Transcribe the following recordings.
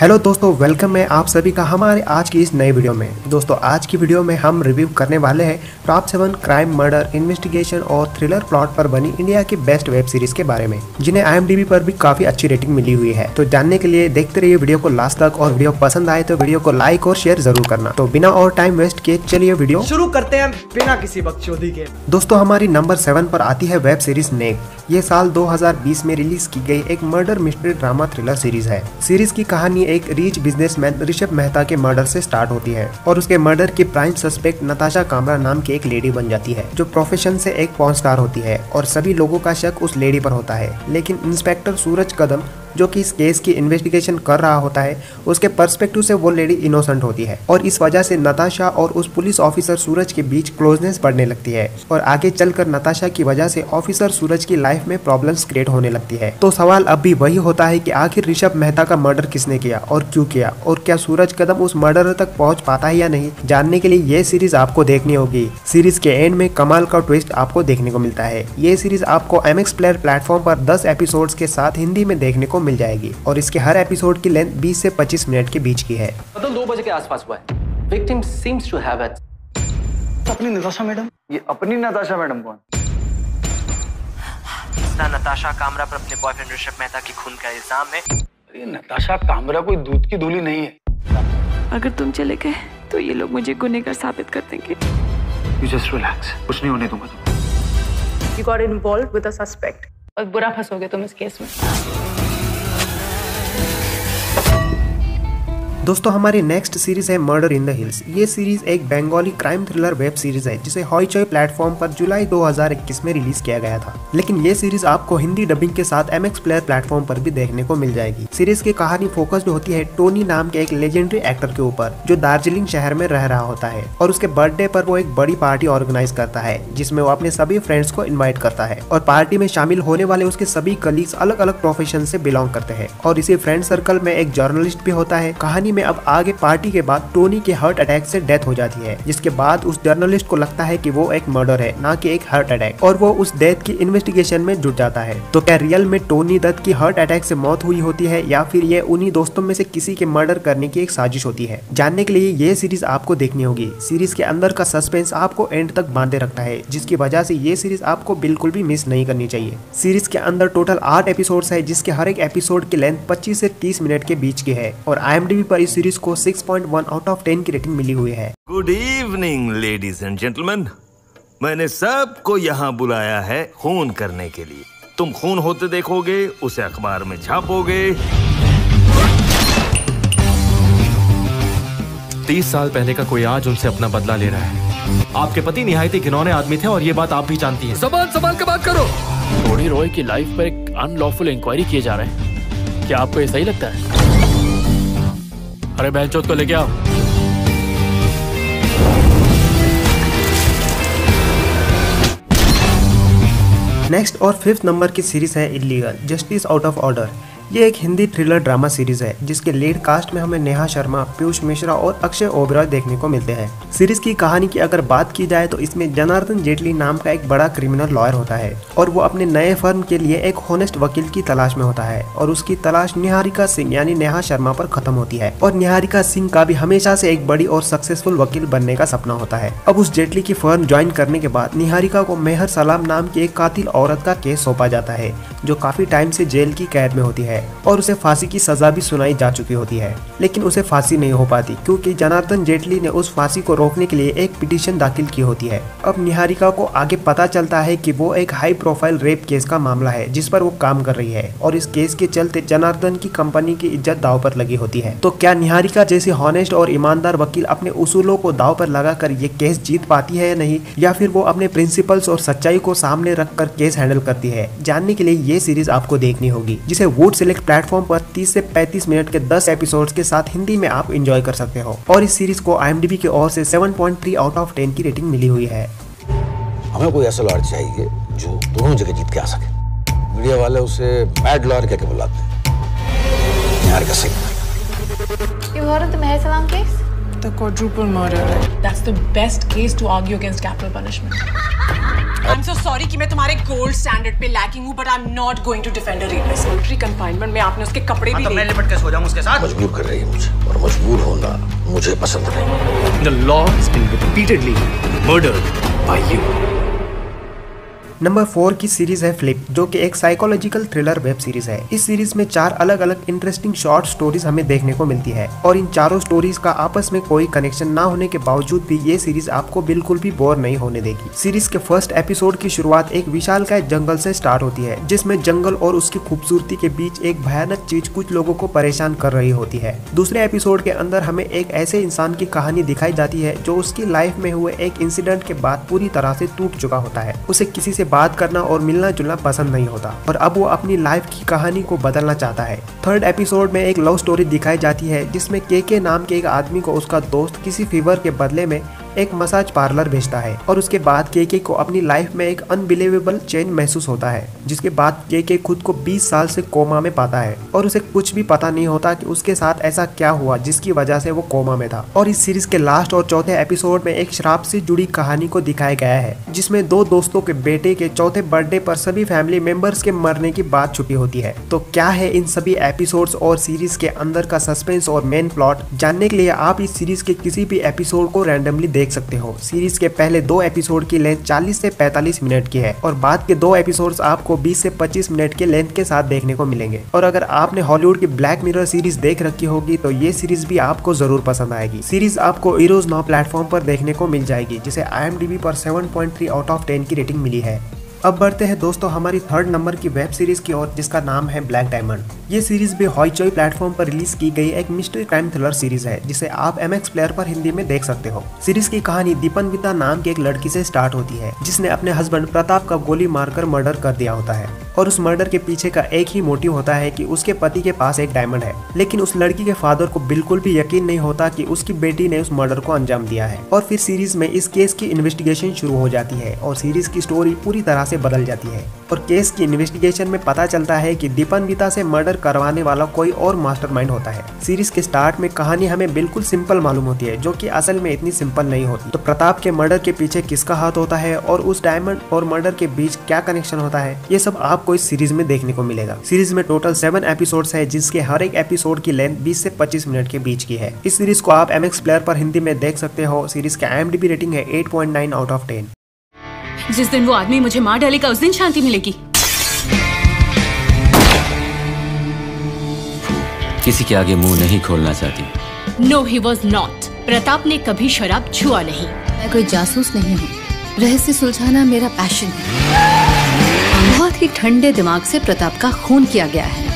Hello दोस्तों, welcome है आप सभी का हमारे आज की इस नई वीडियो में। दोस्तों आज की वीडियो में हम रिव्यू करने वाले हैं टॉप 7 क्राइम, मर्डर, इन्वेस्टिगेशन और थ्रिलर प्लॉट पर बनी इंडिया की बेस्ट वेब सीरीज के बारे में, जिन्हें IMDb पर भी काफी अच्छी रेटिंग मिली हुई है। तो जानने के लिए देखते रहिए वीडियो को लास्ट तक, और वीडियो पसंद आए तो वीडियो को लाइक और शेयर जरूर करना। तो बिना और टाइम वेस्ट किए चलिए वीडियो शुरू करते हैं बिना किसी बकचोदी के। दोस्तों हमारी नंबर 7 पर आती है वेब सीरीज नेक। ये साल 2020 में रिलीज की गई एक murder mystery drama thriller series है। सीरीज की कहानी एक रिच बिजनेसमैन ऋषभ मेहता के मर्डर से स्टार्ट होती है और उसके मर्डर की प्राइम सस्पेक्ट नताशा कामरा नाम की एक लेडी बन जाती है, जो प्रोफेशन से एक पॉर्न स्टार होती है और सभी लोगों का शक उस लेडी पर होता है। लेकिन इंस्पेक्टर सूरज कदम, जो कि इस केस की इन्वेस्टिगेशन कर रहा होता है, उसके पर्सपेक्टिव से वो लेडी इनोसेंट होती है और इस वजह से नताशा और उस पुलिस ऑफिसर सूरज के बीच क्लोजनेस बढ़ने लगती है और आगे चलकर नताशा की वजह से ऑफिसर सूरज की लाइफ में प्रॉब्लम्स क्रिएट होने लगती है। तो सवाल अब भी वही होता है कि आखिर ऋषभ मेहता का मर्डर किसने किया और क्यों किया, और क्या सूरज कदम उस मर्डर तक पहुंच पाता है या नहीं। जानने के लिए ये सीरीज आपको देखनी होगी। सीरीज के एंड में कमाल का ट्विस्ट आपको देखने को मिलता है। ये सीरीज आपको MX प्लेयर प्लेटफॉर्म पर 10 एपिसोड्स के साथ हिंदी में देखने को मिल जाएगी और इसके हर एपिसोड की लेंथ 20 से 25 मिनट के बीच की है। मतलब 2 बजे के आसपास हुआ है। Victim seems to have it. अपनी नताशा मैडम? ये अपनी नताशा मैडम कौन? नताशा कामरा पर अपने बॉयफ्रेंड ऋषभ मेहता की खून का इल्जाम है। ये नताशा कामरा कोई दूध की धूली नहीं है। अगर तुम चले गए तो ये लोग मुझे गुनहगार साबित कर देंगे। You just relax. कुछ नहीं होने दूंगा तुम। You got involved with a suspect. और बुरा फंसोगे तुम इस केस में। दोस्तों हमारी नेक्स्ट सीरीज है मर्डर इन द हिल्स। ये सीरीज एक Bengali crime thriller web series है जिसे हॉइचॉय प्लेटफॉर्म पर जुलाई 2021 में रिलीज किया गया था। लेकिन ये सीरीज आपको हिंदी डबिंग के साथ MX प्लेयर प्लेटफॉर्म पर भी देखने को मिल जाएगी। सीरीज की कहानी फोकस्ड होती है टोनी नाम के एक लेजेंडरी एक्टर के ऊपर, जो दार्जिलिंग शहर में रह रहा होता है और उसके बर्थडे पर वो एक बड़ी पार्टी ऑर्गेनाइज करता है, जिसमें वो अपने सभी फ्रेंड्स को इन्वाइट करता है और पार्टी में शामिल होने वाले उसके सभी कलीग्स अलग अलग प्रोफेशन से बिलोंग करते हैं और इसी फ्रेंड सर्कल में एक जर्नलिस्ट भी होता है। कहानी में अब आगे पार्टी के बाद टोनी के हार्ट अटैक से डेथ हो जाती है, जिसके बाद उस जर्नलिस्ट को लगता है कि वो एक मर्डर है, ना कि एक हार्ट अटैक, और वो उस डेथ की इन्वेस्टिगेशन में जुट जाता है। तो क्या रियल में टोनी दत्त की हार्ट अटैक से मौत हुई होती है या फिर ये उन्हीं दोस्तों में से किसी के मर्डर करने की एक साजिश होती है। जानने के लिए ये सीरीज आपको देखनी होगी। सीरीज के अंदर का सस्पेंस आपको एंड तक बांधे रखता है, जिसकी वजह से ये सीरीज आपको बिल्कुल भी मिस नहीं करनी चाहिए। सीरीज के अंदर टोटल 8 एपिसोड्स है, जिसके हर एक एपिसोड की लेंथ 25 से 30 मिनट के बीच की है और IMDb पर इस सीरीज को 6.1 आउट ऑफ 10 की रेटिंग मिली हुई है। Good evening ladies and gentleman, मैंने सबको यहाँ बुलाया है खून करने के लिए। तुम खून होते देखोगे, उसे अखबार में छापोगे। 30 साल पहले का कोई आज उनसे अपना बदला ले रहा है। आपके पति निहायत ही घिनौने आदमी थे और ये बात आप भी जानती हैं। सवाल के बात करो। टोनी रॉय की लाइफ पर एक अनलॉफुल इंक्वायरी किए जा रहे हैं। क्या आपको ये सही लगता है? अरे बहनचोद को लेके आओ। नेक्स्ट और 5th नंबर की सीरीज है illegal justice out of order. ये एक हिंदी थ्रिलर ड्रामा सीरीज है, जिसके लीड कास्ट में हमें नेहा शर्मा, पीयूष मिश्रा और अक्षय ओबेरॉय देखने को मिलते हैं। सीरीज की कहानी की अगर बात की जाए तो इसमें जनार्दन जेटली नाम का एक बड़ा क्रिमिनल लॉयर होता है और वो अपने नए फर्म के लिए एक होनेस्ट वकील की तलाश में होता है और उसकी तलाश निहारिका सिंह यानी नेहा शर्मा पर खत्म होती है और निहारिका सिंह का भी हमेशा से एक बड़ी और सक्सेसफुल वकील बनने का सपना होता है। अब उस जेटली की फर्म ज्वाइन करने के बाद निहारिका को मेहर सलाम नाम की एक कातिल औरत का केस सौंपा जाता है, जो काफी टाइम से जेल की कैद में होती है और उसे फांसी की सजा भी सुनाई जा चुकी होती है। लेकिन उसे फांसी नहीं हो पाती क्योंकि जनार्दन जेटली ने उस फांसी को रोकने के लिए एक पिटीशन दाखिल की होती है। अब निहारिका को आगे पता चलता है कि वो एक हाई प्रोफाइल रेप केस का मामला है जिस पर वो काम कर रही है और इस केस के चलते जनार्दन की कंपनी की इज्जत दांव पर लगी होती है। तो क्या निहारिका जैसी हॉनेस्ट और ईमानदार वकील अपने उसूलों को दांव पर लगाकर ये केस जीत पाती है या नहीं, या फिर वो अपने प्रिंसिपल्स और सच्चाई को सामने रखकर केस हैंडल करती है। जानने के लिए ये सीरीज आपको देखनी होगी, जिसे वुड सिलेक्ट प्लेटफॉर्म पर 30 से 35 मिनट के 10 एपिसोड्स के साथ हिंदी में आप एंजॉय कर सकते हो और इस सीरीज को IMDb की ओर से 7.3 आउट ऑफ 10 की रेटिंग मिली हुई है। हमें कोई ऐसा लॉयर चाहिए जो दोनों जगह जीत के आ सके। मीडिया वाले उसे बैड लॉयर कहकर बुलाते हैं। यार का सही। You heard of the Meher Salam case? The quadruple murder. That's the best case to argue against capital punishment. I'm so sorry कि मैं तुम्हारे गोल्ड स्टैंडर्ड पे लैकिंग हूँ, but I'm not going to defend a rapist. Solitary confinement में आपने उसके कपड़े भी मैं लिपट के सो जाऊँ उसके साथ? मजबूर कर रही है मुझे, और मजबूर होना मुझे पसंद नहीं। The law has been repeatedly murdered by you. Number 4 की सीरीज है फ्लिप, जो कि एक साइकोलॉजिकल थ्रिलर वेब सीरीज है। इस सीरीज में 4 अलग अलग इंटरेस्टिंग शॉर्ट स्टोरीज हमें देखने को मिलती है और इन चारों स्टोरीज का आपस में कोई कनेक्शन ना होने के बावजूद भी ये सीरीज आपको बिल्कुल भी बोर नहीं होने देगी। सीरीज के फर्स्ट एपिसोड की शुरुआत एक विशालकाय जंगल से स्टार्ट होती है, जिसमें जंगल और उसकी खूबसूरती के बीच एक भयानक चीज कुछ लोगों को परेशान कर रही होती है। दूसरे एपिसोड के अंदर हमें एक ऐसे इंसान की कहानी दिखाई जाती है जो उसकी लाइफ में हुए एक इंसिडेंट के बाद पूरी तरह से टूट चुका होता है। उसे किसी से बात करना और मिलना जुलना पसंद नहीं होता और अब वो अपनी लाइफ की कहानी को बदलना चाहता है। थर्ड एपिसोड में एक लव स्टोरी दिखाई जाती है, जिसमें के नाम के एक आदमी को उसका दोस्त किसी फीवर के बदले में एक मसाज पार्लर भेजता है और उसके बाद के को अपनी लाइफ में एक अनबिलीवेबल चेंज महसूस होता है, जिसके बाद के खुद को 20 साल से कोमा में पाता है और उसे कुछ भी पता नहीं होता कि उसके साथ ऐसा क्या हुआ जिसकी वजह से वो कोमा में था। और इस सीरीज के लास्ट और चौथे एपिसोड में एक श्राप से जुड़ी कहानी को दिखाया गया है, जिसमें 2 दोस्तों के बेटे के चौथे बर्थडे पर सभी फैमिली मेंबर्स के मरने की बात छुपी होती है। तो क्या है इन सभी एपिसोड्स और सीरीज के अंदर का सस्पेंस और मेन प्लॉट, जानने के लिए आप इस सीरीज के किसी भी एपिसोड को रैंडमली देख सकते हो। सीरीज के पहले 2 एपिसोड की लेंथ 40 से 45 मिनट की है और बाद के 2 एपिसोड्स आपको 20 से 25 मिनट के लेंथ के साथ देखने को मिलेंगे। और अगर आपने हॉलीवुड की ब्लैक मिरर सीरीज देख रखी होगी तो ये सीरीज भी आपको जरूर पसंद आएगी। सीरीज आपको हीरोज नाउ प्लेटफॉर्म पर देखने को मिल जाएगी, जिसे IMDb पर 7.3 आउट ऑफ 10 की रेटिंग मिली है। अब बढ़ते हैं दोस्तों हमारी 3rd नंबर की वेब सीरीज की ओर, जिसका नाम है ब्लैक डायमंड। ये सीरीज भी हॉइचॉइ प्लेटफॉर्म पर रिलीज की गई एक मिस्ट्री क्राइम थ्रिलर सीरीज है, जिसे आप MX प्लेयर पर हिंदी में देख सकते हो। सीरीज की कहानी दीपन्विता नाम की एक लड़की से स्टार्ट होती है, जिसने अपने हस्बैंड प्रताप का गोली मारकर मर्डर कर दिया होता है और उस मर्डर के पीछे का एक ही मोटिव होता है कि उसके पति के पास एक डायमंड है। लेकिन उस लड़की के फादर को बिल्कुल भी यकीन नहीं होता कि उसकी बेटी ने उस मर्डर को अंजाम दिया है। और फिर सीरीज में इस केस की इन्वेस्टिगेशन शुरू हो जाती है और सीरीज की स्टोरी पूरी तरह से बदल जाती है और केस की इन्वेस्टिगेशन में पता चलता है कि दीपन्विता से मर्डर करवाने वाला कोई और मास्टरमाइंड होता है। सीरीज के स्टार्ट में कहानी हमें बिल्कुल सिंपल मालूम होती है, जो कि असल में इतनी सिंपल नहीं होती। तो प्रताप के मर्डर के पीछे किसका हाथ होता है और उस डायमंड और मर्डर के बीच क्या कनेक्शन होता है, ये सब आपको इस सीरीज में देखने को मिलेगा। सीरीज में टोटल 7 एपिसोड्स है, जिसके हर एक एपिसोड की लेंथ 20 से 25 मिनट के बीच की है। इस सीरीज को आप MX प्लेयर पर हिंदी में देख सकते हो। सीरीज का IMDb रेटिंग है 8.9 आउट ऑफ 10। जिस दिन वो आदमी मुझे मार डालेगा उस दिन शांति मिलेगी। किसी के आगे मुंह नहीं खोलना चाहती। No, he was not. Pratap ने कभी शराब छुआ नहीं। मैं कोई जासूस नहीं हूँ, रहस्य सुलझाना मेरा पैशन है। बहुत ही ठंडे दिमाग से प्रताप का खून किया गया है।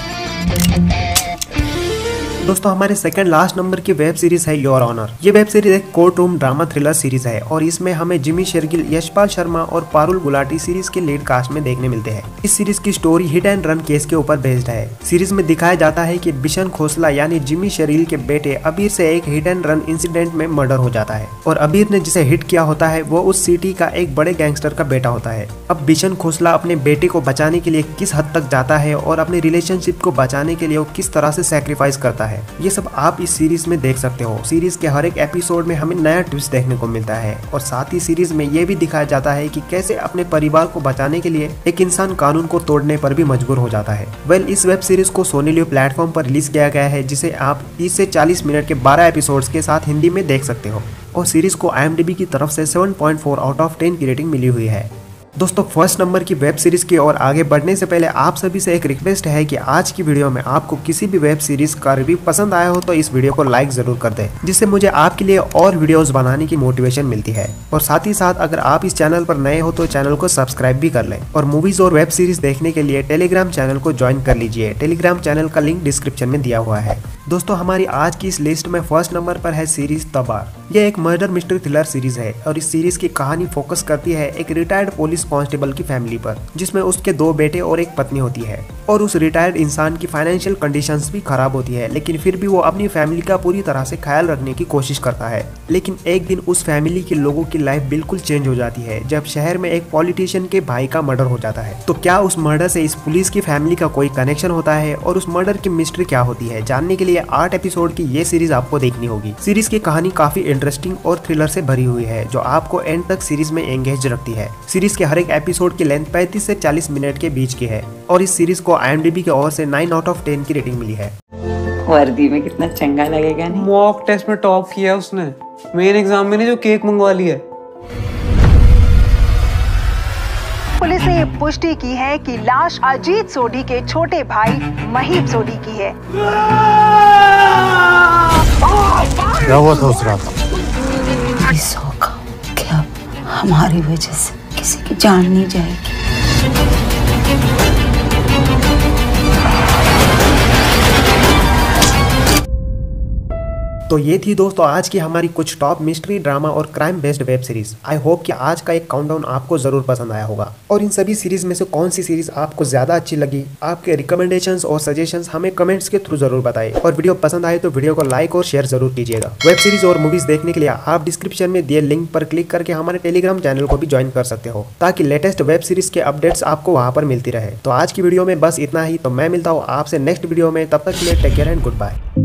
दोस्तों हमारे सेकंड लास्ट नंबर की वेब सीरीज है योर ऑनर। ये वेब सीरीज एक court room drama thriller series है और इसमें हमें जिमी शेरगिल, यशपाल शर्मा और पारुल गुलाटी सीरीज के लीड कास्ट में देखने मिलते हैं। इस सीरीज की story hit and run case के ऊपर बेस्ड है। सीरीज में दिखाया जाता है कि बिशन खोसला यानी जिमी शेरगिल के बेटे अबीर से एक हिट एंड रन इंसिडेंट में मर्डर हो जाता है और अबीर ने जिसे हिट किया होता है वो उस सिटी का एक बड़े गैंगस्टर का बेटा होता है। अब बिशन खोसला अपने बेटे को बचाने के लिए किस हद तक जाता है और अपने रिलेशनशिप को बचाने के लिए वो किस तरह से सैक्रिफाइस करता है, ये सब आप इस सीरीज में देख सकते हो। सीरीज के हर एक एपिसोड में हमें नया ट्विस्ट देखने को मिलता है और साथ ही सीरीज में ये भी दिखाया जाता है कि कैसे अपने परिवार को बचाने के लिए एक इंसान कानून को तोड़ने पर भी मजबूर हो जाता है। इस वेब सीरीज को सोनी लिव प्लेटफॉर्म पर रिलीज किया गया है, जिसे आप 30 से 40 मिनट के 12 एपिसोड्स के साथ हिंदी में देख सकते हो और सीरीज को IMDb की तरफ से 7.4 आउट ऑफ 10 की रेटिंग मिली हुई है। दोस्तों फर्स्ट नंबर की वेब सीरीज की ओर आगे बढ़ने से पहले आप सभी से एक रिक्वेस्ट है कि आज की वीडियो में आपको किसी भी वेब सीरीज का रिव्यू पसंद आया हो तो इस वीडियो को लाइक जरूर कर दें, जिससे मुझे आपके लिए और वीडियोस बनाने की मोटिवेशन मिलती है। और साथ ही साथ अगर आप इस चैनल पर नए हो तो चैनल को सब्सक्राइब भी कर लें और मूवीज और वेब सीरीज देखने के लिए टेलीग्राम चैनल को ज्वाइन कर लीजिए। टेलीग्राम चैनल का लिंक डिस्क्रिप्शन में दिया हुआ है। दोस्तों हमारी आज की इस लिस्ट में फर्स्ट नंबर पर है सीरीज तबार। यह एक मर्डर मिस्ट्री थ्रिलर सीरीज है और इस सीरीज की कहानी फोकस करती है एक रिटायर्ड पुलिस कांस्टेबल की फैमिली पर, जिसमें उसके 2 बेटे और एक पत्नी होती है और उस रिटायर्ड इंसान की फाइनेंशियल कंडीशंस भी खराब होती है, लेकिन फिर भी वो अपनी फैमिली का पूरी तरह से ख्याल रखने की कोशिश करता है। लेकिन एक दिन उस फैमिली के लोगों की लाइफ बिल्कुल चेंज हो जाती है जब शहर में एक पॉलिटिशियन के भाई का मर्डर हो जाता है। तो क्या उस मर्डर से इस पुलिस की फैमिली का कोई कनेक्शन होता है और उस मर्डर की मिस्ट्री क्या होती है, जानने के लिए 8 एपिसोड की ये सीरीज आपको देखनी होगी। सीरीज की कहानी काफी इंटरेस्टिंग और थ्रिलर से भरी हुई है जो आपको एंड तक सीरीज में एंगेज रखती है। सीरीज के हर एक एपिसोड की लेंथ 35 से 40 मिनट के बीच की है और इस सीरीज को IMDb की ओर से 9 आउट ऑफ 10 की रेटिंग मिली है। वर्दी में कितना चंगा लगेगा नहीं? मॉक टेस्ट में टॉप किया उसने, मेन एग्जाम में नहीं जो केक मंगवा ली है। पुलिस ने ये पुष्टि की है कि लाश अजीत सोढी के छोटे भाई महीप सोढी की है। क्या हुआ था उस रात? इस होगा कि अब हमारी वजह से किसी की जान नहीं जाएगी। तो ये थी दोस्तों आज की हमारी कुछ टॉप मिस्ट्री, ड्रामा और crime based web series. I hope कि आज का एक काउंटडाउन आपको जरूर पसंद आया होगा। और इन सभी सीरीज में से कौन सी सीरीज आपको ज्यादा अच्छी लगी, आपके रिकमेंडेशंस और सजेशंस हमें कमेंट्स के थ्रू जरूर बताएं। और वीडियो पसंद आए तो वीडियो को लाइक और शेयर जरूर कीजिएगा। वेब सीरीज और मूवीज देखने के लिए आप डिस्क्रिप्शन में दिए लिंक पर क्लिक करके हमारे टेलीग्राम चैनल को भी ज्वाइन कर सकते हो ताकि लेटेस्ट वेब सीरीज के अपडेट्स आपको वहाँ पर मिलती रहे। तो आज की वीडियो में बस इतना ही। तो मैं मिलता हूँ आपसे नेक्स्ट वीडियो में, तब तक के लिए take care and good bye.